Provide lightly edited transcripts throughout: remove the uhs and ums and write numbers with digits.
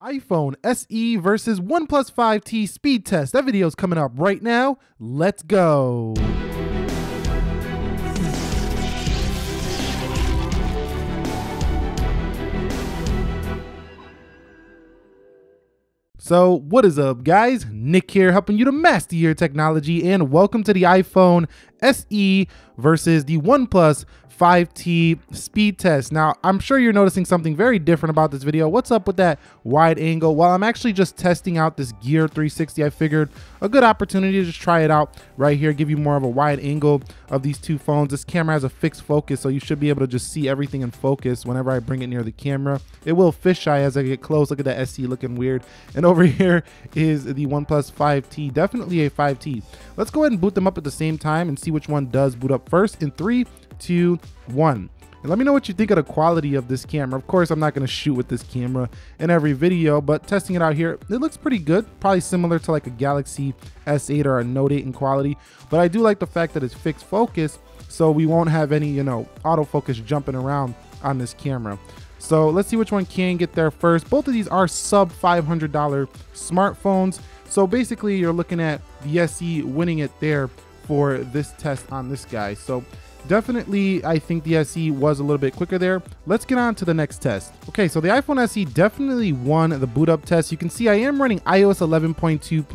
iPhone SE versus OnePlus 5T speed test. That video is coming up right now. Let's go. So what is up, guys? Nick here, helping you to master your technology, and welcome to the iPhone SE versus the OnePlus 5T speed test. Now, I'm sure you're noticing something very different about this video. What's up with that wide angle? Well, I'm actually just testing out this Gear 360. I figured a good opportunity to just try it out right here, give you more of a wide angle of these two phones. This camera has a fixed focus, so you should be able to just see everything in focus whenever I bring it near the camera. It will fisheye as I get close. Look at that SE looking weird. And over here is the OnePlus 5T, definitely a 5T. Let's go ahead and boot them up at the same time and see which one does boot up first in 3, 2, 1. And let me know what you think of the quality of this camera. Of course, I'm not going to shoot with this camera in every video, but testing it out here, it looks pretty good. Probably similar to like a Galaxy S8 or a Note 8 in quality. But I do like the fact that it's fixed focus, so we won't have any, autofocus jumping around on this camera. So let's see which one can get there first. Both of these are sub $500 smartphones. So basically, you're looking at the SE winning it there for this test on this guy. So definitely, I think the SE was a little bit quicker there. Let's get on to the next test. Okay, so the iPhone SE definitely won the boot up test. You can see I am running iOS 11.2.2,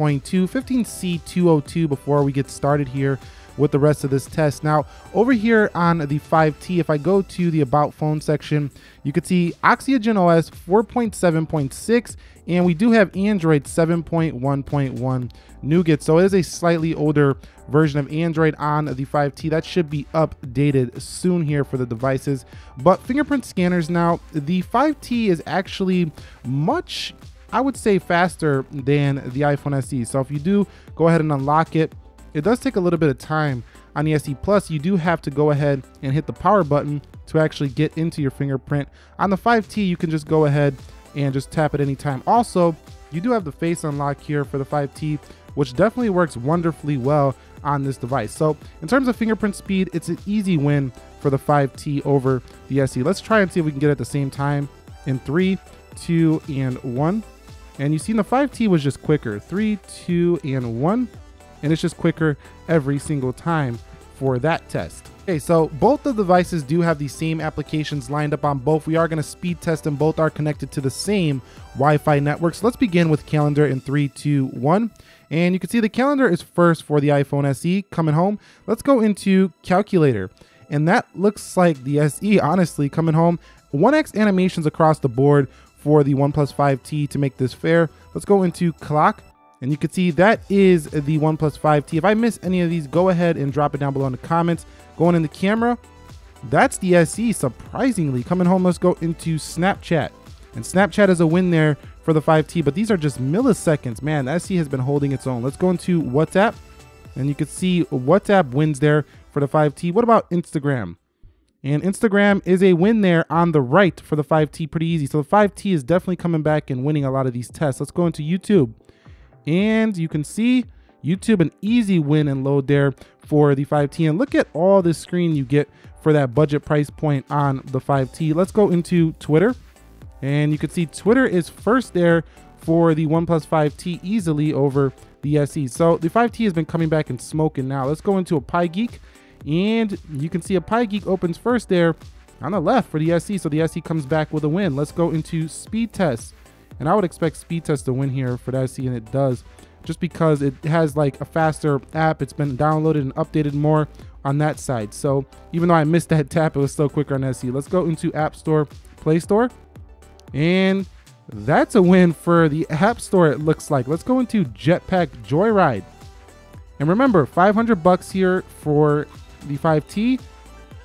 15C202 before we get started here with the rest of this test. Now, over here on the 5T, if I go to the About Phone section, you can see Oxygen OS 4.7.6, and we do have Android 7.1.1 Nougat. So it is a slightly older version of Android on the 5T. That should be updated soon here for the devices. But fingerprint scanners now, the 5T is actually much, I would say, faster than the iPhone SE. So if you do go ahead and unlock it, it does take a little bit of time. On the SE Plus, you do have to go ahead and hit the power button to actually get into your fingerprint. On the 5T, you can just go ahead and just tap at any time. Also, you do have the face unlock here for the 5T, which definitely works wonderfully well on this device. So in terms of fingerprint speed, it's an easy win for the 5T over the SE. Let's try and see if we can get it at the same time in 3, 2, and 1. And you see the 5T was just quicker. 3, 2, and 1. And it's just quicker every single time for that test. Okay, so both the devices do have the same applications lined up on both. We are going to speed test them. Both are connected to the same Wi-Fi network. So let's begin with calendar in 3, 2, 1. And you can see the calendar is first for the iPhone SE coming home. Let's go into calculator. And that looks like the SE, honestly, coming home. 1x animations across the board for the OnePlus 5T to make this fair. Let's go into clock. And you can see that is the OnePlus 5T. If I miss any of these, go ahead and drop it down below in the comments. Going in the camera, that's the SE, surprisingly. Coming home, let's go into Snapchat. And Snapchat is a win there for the 5T, but these are just milliseconds. Man, the SE has been holding its own. Let's go into WhatsApp. And you can see WhatsApp wins there for the 5T. What about Instagram? And Instagram is a win there on the right for the 5T, pretty easy. So the 5T is definitely coming back and winning a lot of these tests. Let's go into YouTube. And you can see YouTube, an easy win and load there for the 5T. And look at all this screen you get for that budget price point on the 5T. Let's go into Twitter. And you can see Twitter is first there for the OnePlus 5T easily over the SE. So the 5T has been coming back and smoking now. Let's go into a PieGeek. And you can see a PieGeek opens first there on the left for the SE. So the SE comes back with a win. Let's go into speed test. And I would expect speed test to win here for the SE, and it does, just because it has like a faster app. It's been downloaded and updated more on that side. So even though I missed that tap, it was still quicker on SE. Let's go into App Store, Play Store. And that's a win for the App Store, it looks like. Let's go into Jetpack Joyride. And remember, $500 here for the 5T.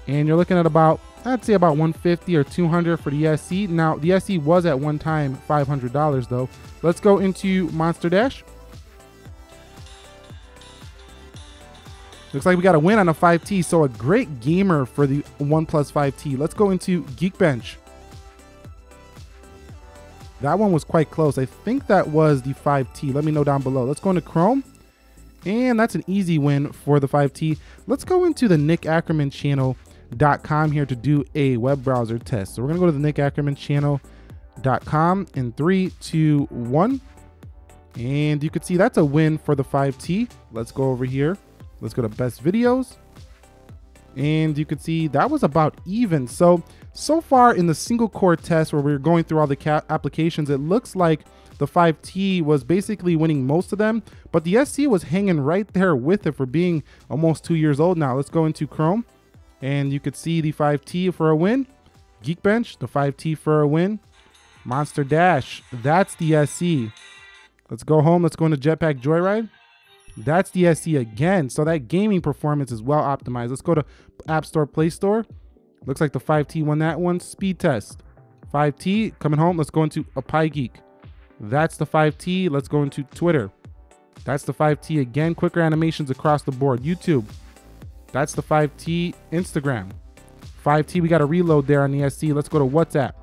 And you're looking at about, I'd say about 150 or 200 for the SE. Now, the SE was at one time $500 though. Let's go into Monster Dash. Looks like we got a win on a 5T, so a great gamer for the OnePlus 5T. Let's go into Geekbench. That one was quite close. I think that was the 5T. Let me know down below. Let's go into Chrome. And that's an easy win for the 5T. Let's go into the Nick Ackerman channel.com here to do a web browser test. So we're gonna go to the Nick Ackerman channel. .com in 3, 2, 1. And you can see that's a win for the 5T. Let's go over here. Let's go to best videos. And you can see that was about even. So far in the single core test where we're going through all the applications, it looks like the 5T was basically winning most of them, but the SE was hanging right there with it for being almost 2 years old now. Let's go into Chrome and you could see the 5T for a win. Geekbench, the 5T for a win. Monster Dash, that's the SE. Let's go home. Let's go into Jetpack Joyride. That's the SE again. So that gaming performance is well optimized. Let's go to App Store, Play Store. Looks like the 5T won that one. Speed test. 5T coming home. Let's go into a Pie Geek. That's the 5T. Let's go into Twitter. That's the 5T again. Quicker animations across the board. YouTube. That's the 5T. Instagram. 5T. We got a reload there on the SE. Let's go to WhatsApp.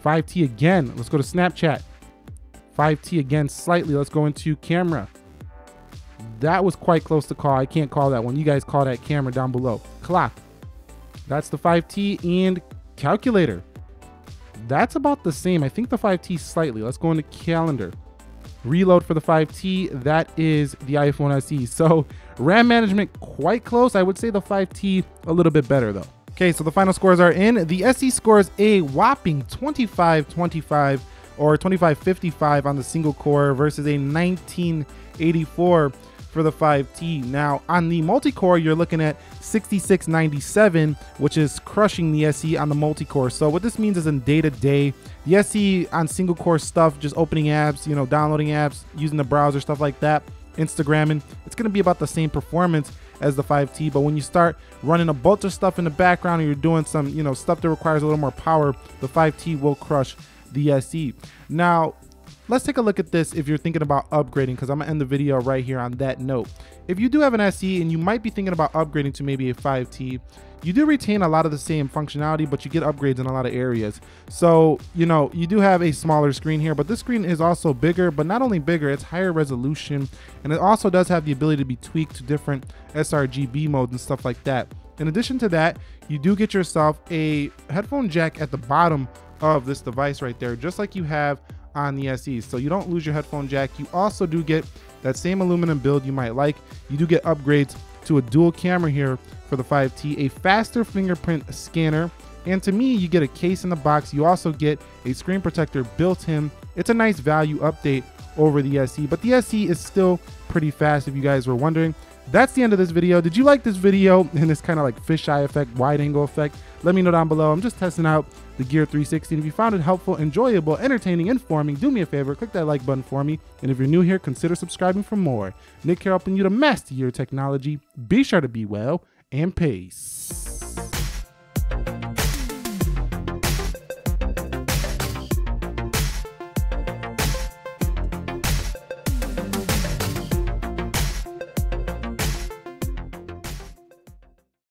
5T again. Let's go to Snapchat. 5T again slightly. Let's go into camera. That was quite close to call. I can't call that one. You guys call that camera down below. Clock. That's the 5T and calculator. That's about the same. I think the 5T slightly. Let's go into calendar. Reload for the 5T. That is the iPhone SE. So RAM management quite close. I would say the 5T a little bit better though. Okay, so the final scores are in. The SE scores a whopping 2525 or 2555 on the single core versus a 1984 for the 5T. Now on the multi-core, you're looking at 6697, which is crushing the SE on the multi-core. So what this means is in day-to-day, the SE on single core stuff, just opening apps, you know, downloading apps, using the browser, stuff like that, Instagramming, it's gonna be about the same performance as the 5T. But when you start running a bunch of stuff in the background and you're doing some, you know, stuff that requires a little more power, the 5T will crush the SE. Now, let's take a look at this if you're thinking about upgrading, because I'm gonna end the video right here on that note. If you do have an SE and you might be thinking about upgrading to maybe a 5T, you do retain a lot of the same functionality, but you get upgrades in a lot of areas. So, you know, you do have a smaller screen here, but this screen is also bigger, but not only bigger, it's higher resolution, and it also does have the ability to be tweaked to different sRGB modes and stuff like that. In addition to that, you do get yourself a headphone jack at the bottom of this device right there, just like you have on the SE. So you don't lose your headphone jack. You also do get that same aluminum build you might like. You do get upgrades to a dual camera here for the 5T, a faster fingerprint scanner, and to me, you get a case in the box. You also get a screen protector built in. It's a nice value update over the SE, but the SE is still pretty fast if you guys were wondering. That's the end of this video. Did you like this video and this kind of like fisheye effect, wide angle effect? Let me know down below. I'm just testing out the Gear 360. And if you found it helpful, enjoyable, entertaining, informing, do me a favor, click that like button for me. And if you're new here, consider subscribing for more. Nick here helping you to master your technology. Be sure to be well and peace.